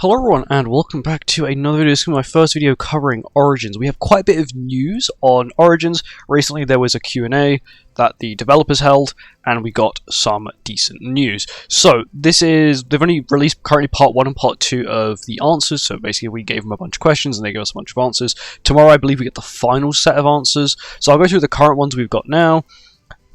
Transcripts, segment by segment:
Hello everyone and welcome back to another video. This is my first video covering Origins. We have quite a bit of news on Origins. Recently there was a Q&A that the developers held and we got some decent news. So they've only released currently part 1 and part 2 of the answers, so basically we gave them a bunch of questions and they gave us a bunch of answers. Tomorrow I believe we get the final set of answers, so I'll go through the current ones we've got now.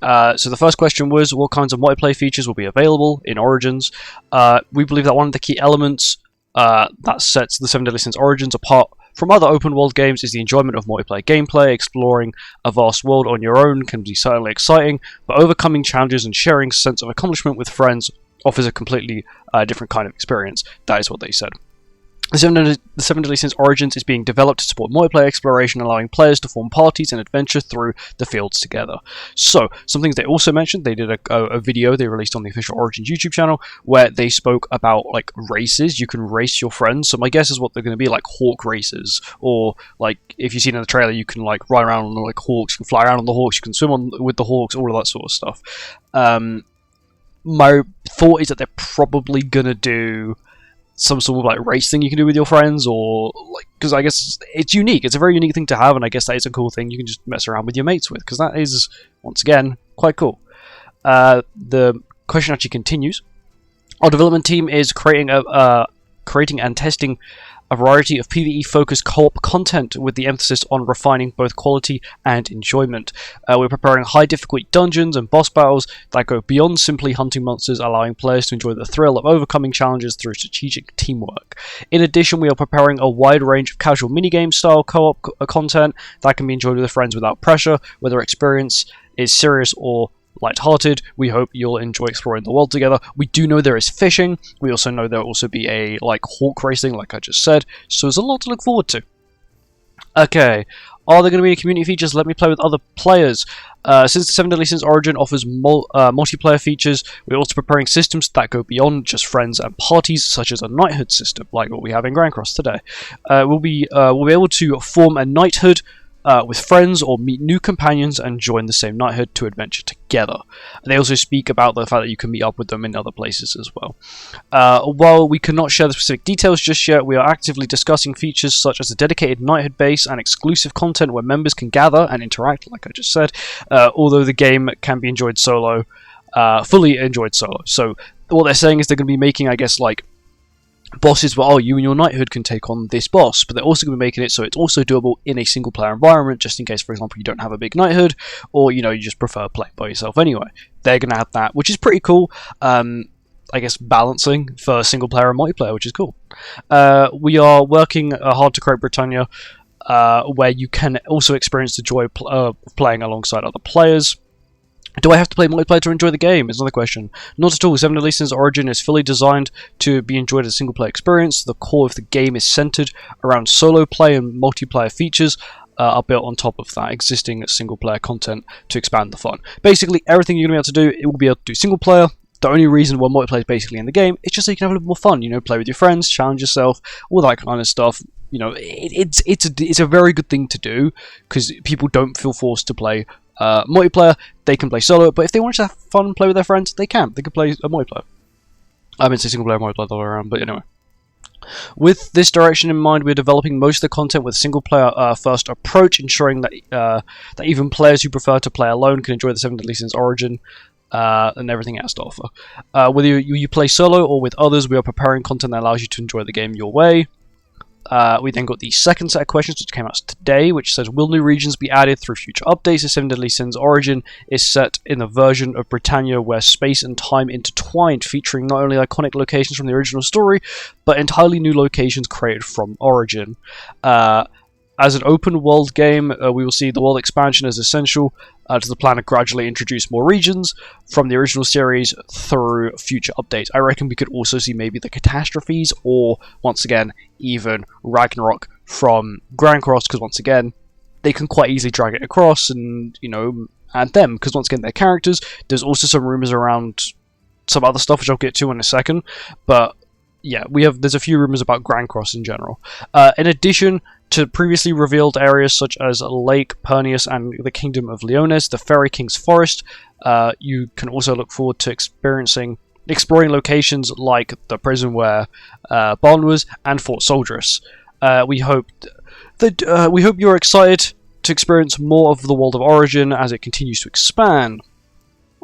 So the first question was, what kinds of multiplayer features will be available in Origins? We believe that one of the key elements that sets the 7 Deadly Sins Origins apart from other open world games is the enjoyment of multiplayer gameplay. Exploring a vast world on your own can be certainly exciting, but overcoming challenges and sharing a sense of accomplishment with friends offers a completely different kind of experience. That is what they said. The 7 Deadly Sins Origins is being developed to support multiplayer exploration, allowing players to form parties and adventure through the fields together. So, some things they also mentioned, they did a video they released on the official Origins YouTube channel, where they spoke about, like, races. You can race your friends, so my guess is what they're going to be, like, hawk races, or, like, if you've seen in the trailer, you can, like, ride around on, like, hawks, you can fly around on the hawks, you can swim with the hawks, all of that sort of stuff. My thought is that they're probably going to do some sort of like race thing you can do with your friends, or like, because I guess it's unique. It's a very unique thing to have, and I guess that is a cool thing you can just mess around with your mates with, because that is, once again, quite cool. The question actually continues. Our development team is creating and testing a variety of PvE-focused co-op content with the emphasis on refining both quality and enjoyment. We're preparing high-difficulty dungeons and boss battles that go beyond simply hunting monsters, allowing players to enjoy the thrill of overcoming challenges through strategic teamwork. In addition, we are preparing a wide range of casual minigame-style co-op content that can be enjoyed with friends without pressure, whether experience is serious or light-hearted. We hope you'll enjoy exploring the world together. We do know there is fishing. We also know there will also be a hawk racing, like I just said. So there's a lot to look forward to. Okay, are there going to be any community features? Let me play with other players. Since the 7 Deadly Sins Origin offers multiplayer features, we're also preparing systems that go beyond just friends and parties, such as a knighthood system, like what we have in Grand Cross today. We'll be able to form a knighthood with friends or meet new companions and join the same knighthood to adventure together. And they also speak about the fact that you can meet up with them in other places as well. While we cannot share the specific details just yet, we are actively discussing features such as a dedicated knighthood base and exclusive content where members can gather and interact, like I just said, although the game can be enjoyed solo, fully enjoyed solo. So what they're saying is they're going to be making, I guess, like, bosses where, oh, you and your knighthood can take on this boss, but they're also going to be making it so it's also doable in a single player environment, just in case, for example, you don't have a big knighthood, or, you know, you just prefer playing by yourself anyway. They're going to have that, which is pretty cool. I guess balancing for single player and multiplayer, which is cool. We are working hard to create Britannia, where you can also experience the joy of playing alongside other players. Do I have to play multiplayer to enjoy the game? Is another question. Not at all. 7 Deadly Sins Origin is fully designed to be enjoyed as a single-player experience. The core of the game is centered around solo play, and multiplayer features are built on top of that existing single-player content to expand the fun. Basically, everything you're going to be able to do, it will be able to do single-player. The only reason why multiplayer is basically in the game is just so you can have a little more fun. You know, play with your friends, challenge yourself, all that kind of stuff. You know, it's a very good thing to do, because people don't feel forced to play multiplayer. They can play solo, but if they want to have fun and play with their friends, they can. They can play a multiplayer. I mean, say single player, multiplayer, the other way around, but anyway. With this direction in mind, we're developing most of the content with a single player first approach, ensuring that even players who prefer to play alone can enjoy the 7 Deadly Sins Origin and everything it has to offer. Whether you play solo or with others, we are preparing content that allows you to enjoy the game your way. We then got the second set of questions, which came out today, which says, will new regions be added through future updates? The 7 Deadly Sins Origin is set in the version of Britannia where space and time intertwined, featuring not only iconic locations from the original story, but entirely new locations created from Origin. As an open world game, we will see the world expansion as essential to the plan to gradually introduce more regions from the original series through future updates. I reckon we could also see maybe the catastrophes, or once again, even Ragnarok from Grand Cross, because once again, they can quite easily drag it across and, you know, add them, because once again, they're characters. There's also some rumors around some other stuff, which I'll get to in a second, but yeah, there's a few rumors about Grand Cross in general. In addition to previously revealed areas such as Lake Pernius and the Kingdom of Leones, the Fairy King's Forest, you can also look forward to experiencing exploring locations like the prison where Barn was and Fort Soldieress. We hope you're excited to experience more of the world of Origin as it continues to expand.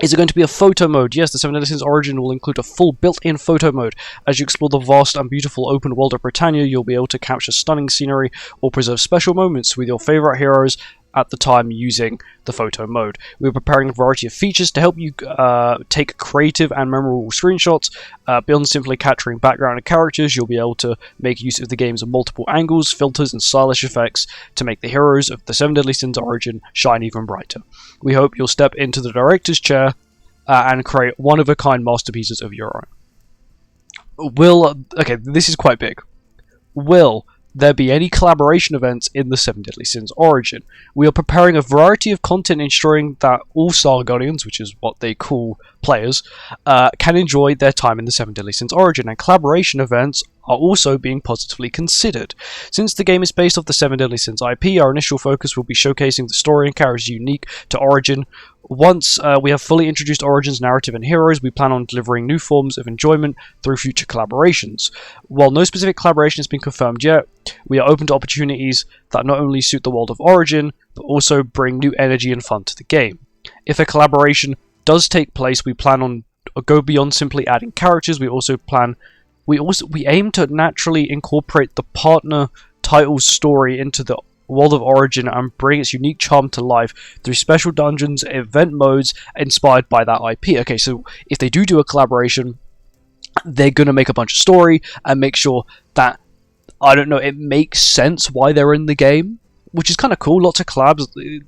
Is it going to be a photo mode? Yes, the 7 Deadly Sins Origin will include a full built-in photo mode. As you explore the vast and beautiful open world of Britannia, you'll be able to capture stunning scenery or preserve special moments with your favourite heroes at the time using the photo mode. We're preparing a variety of features to help you take creative and memorable screenshots. Beyond simply capturing background and characters, you'll be able to make use of the game's multiple angles, filters, and stylish effects to make the heroes of the 7 Deadly Sins Origin shine even brighter. We hope you'll step into the director's chair and create one-of-a-kind masterpieces of your own. Okay, this is quite big. Will there be any collaboration events in the 7 Deadly Sins Origin? We are preparing a variety of content ensuring that all Star Guardians, which is what they call players, can enjoy their time in the 7 Deadly Sins Origin, and collaboration events are also being positively considered. Since the game is based off the 7 Deadly Sins IP, our initial focus will be showcasing the story and characters unique to Origin. Once we have fully introduced Origin's narrative and heroes, we plan on delivering new forms of enjoyment through future collaborations. While no specific collaboration has been confirmed yet, we are open to opportunities that not only suit the world of Origin, but also bring new energy and fun to the game. If a collaboration does take place, we plan on go beyond simply adding characters. We aim to naturally incorporate the partner title's story into the world of Origin and bring its unique charm to life through special dungeons, event modes inspired by that IP. Okay, so if they do a collaboration, they're going to make a bunch of story and make sure that, I don't know, it makes sense why they're in the game, which is kind of cool. Lots of collabs,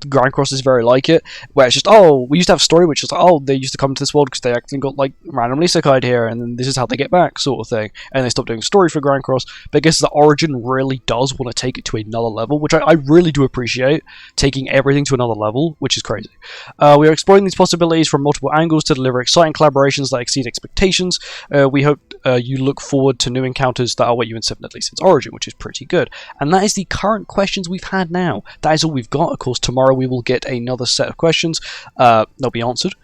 Grand Cross is very like it, where it's just, oh, we used to have a story which is like, oh, they used to come to this world because they actually got like randomly isekai'd here, and then this is how they get back, sort of thing, and they stopped doing story for Grand Cross. But I guess the Origin really does want to take it to another level, which I really do appreciate, taking everything to another level, which is crazy. We are exploring these possibilities from multiple angles to deliver exciting collaborations that exceed expectations. We hope you look forward to new encounters that await you in 7 Deadly Sins Origin, which is pretty good. And that is the current questions we've had now. That is all we've got. Of course, tomorrow we will get another set of questions. They'll be answered.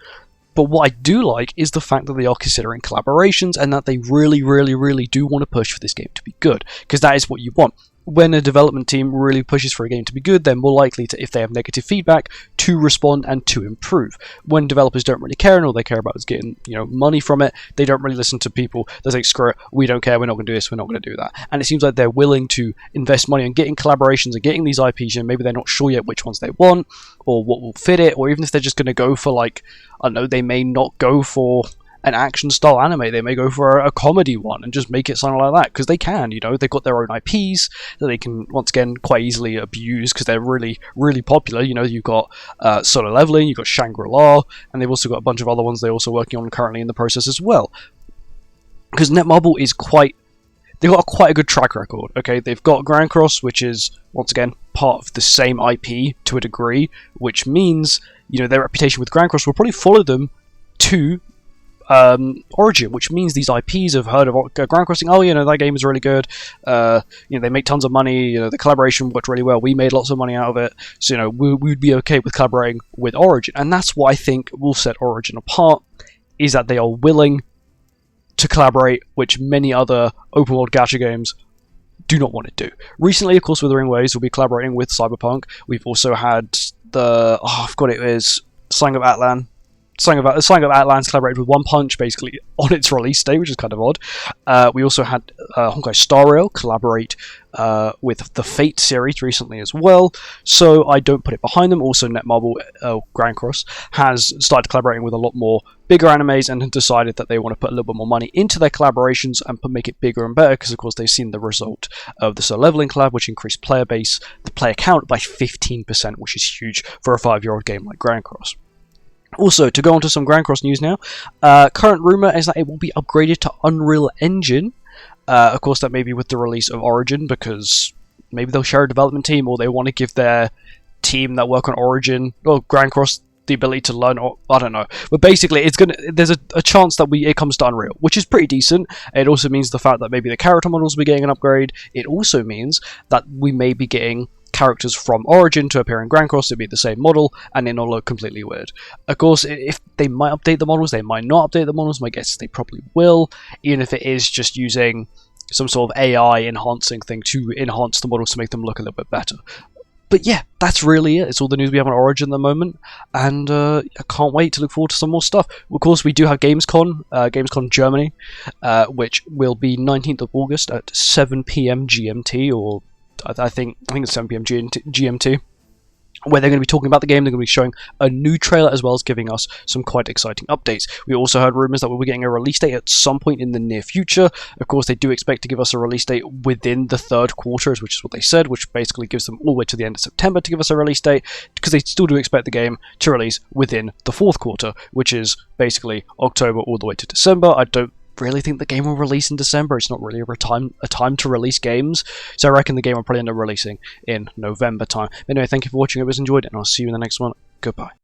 But what I do like is the fact that they are considering collaborations and that they really, really, really do want to push for this game to be good, because that is what you want. When a development team really pushes for a game to be good, they're more likely to, if they have negative feedback, to respond and to improve. When developers don't really care and all they care about is getting, money from it, they don't really listen to people. They say, screw it, we don't care, we're not going to do this, we're not going to do that. And it seems like they're willing to invest money on getting collaborations and getting these IPs, and maybe they're not sure yet which ones they want or what will fit it, or even if they're just going to go for, like, I don't know, they may not go for an action style anime, they may go for a comedy one and just make it something like that, because they can, they've got their own IPs that they can once again quite easily abuse because they're really, really popular. You've got Solo Leveling, you've got Shangri-La, and they've also got a bunch of other ones they're also working on currently in the process as well, because Netmarble is they've got quite a good track record. Okay, they've got Grand Cross, which is once again part of the same IP to a degree, which means their reputation with Grand Cross will probably follow them to Origin, which means these IPs have heard of Grand Crossing. Oh, that game is really good. They make tons of money. The collaboration worked really well. We made lots of money out of it. So we'd be okay with collaborating with Origin, and that's what I think will set Origin apart, is that they are willing to collaborate, which many other open world gacha games do not want to do. Recently, of course, Withering Waves will be collaborating with Cyberpunk. We've also had Slang of Atlan. Slang of Atlan's collaborated with One Punch basically on its release day, which is kind of odd. We also had Honkai Star Rail collaborate with the Fate series recently as well, so I don't put it behind them. Also, Netmarble Grand Cross has started collaborating with a lot more bigger animes and have decided that they want to put a little bit more money into their collaborations and make it bigger and better, because of course they've seen the result of the Solo Leveling collab, which increased the player count by 15%, which is huge for a 5-year-old game like Grand Cross. Also, to go on to some Grand Cross news now, current rumour is that it will be upgraded to Unreal Engine. Of course, that may be with the release of Origin, because maybe they'll share a development team, or they want to give their team that work on Origin or Grand Cross the ability to learn, or I don't know. But basically, there's a chance that it comes to Unreal, which is pretty decent. It also means the fact that maybe the character models will be getting an upgrade. It also means that we may be getting characters from Origin to appear in Grand Cross, it'd be the same model, and it not look completely weird. Of course, if they might update the models, they might not update the models. My guess is they probably will, even if it is just using some sort of AI enhancing thing to enhance the models to make them look a little bit better. But yeah, that's really it. It's all the news we have on Origin at the moment, and I can't wait to look forward to some more stuff. Of course, we do have Gamescom Germany, which will be 19th of August at 7 PM GMT, or I think it's 7 PM GMT. Where they're going to be talking about the game. They're going to be showing a new trailer as well as giving us some quite exciting updates. We also heard rumours that we'll be getting a release date at some point in the near future. Of course, they do expect to give us a release date within the third quarter, which is what they said, which basically gives them all the way to the end of September to give us a release date, because they still do expect the game to release within the fourth quarter, which is basically October all the way to December. I don't really think the game will release in December. It's not really a time to release games, so I reckon the game will probably end up releasing in November time. Anyway, thank you for watching. I hope you enjoyed it, and I'll see you in the next one. Goodbye.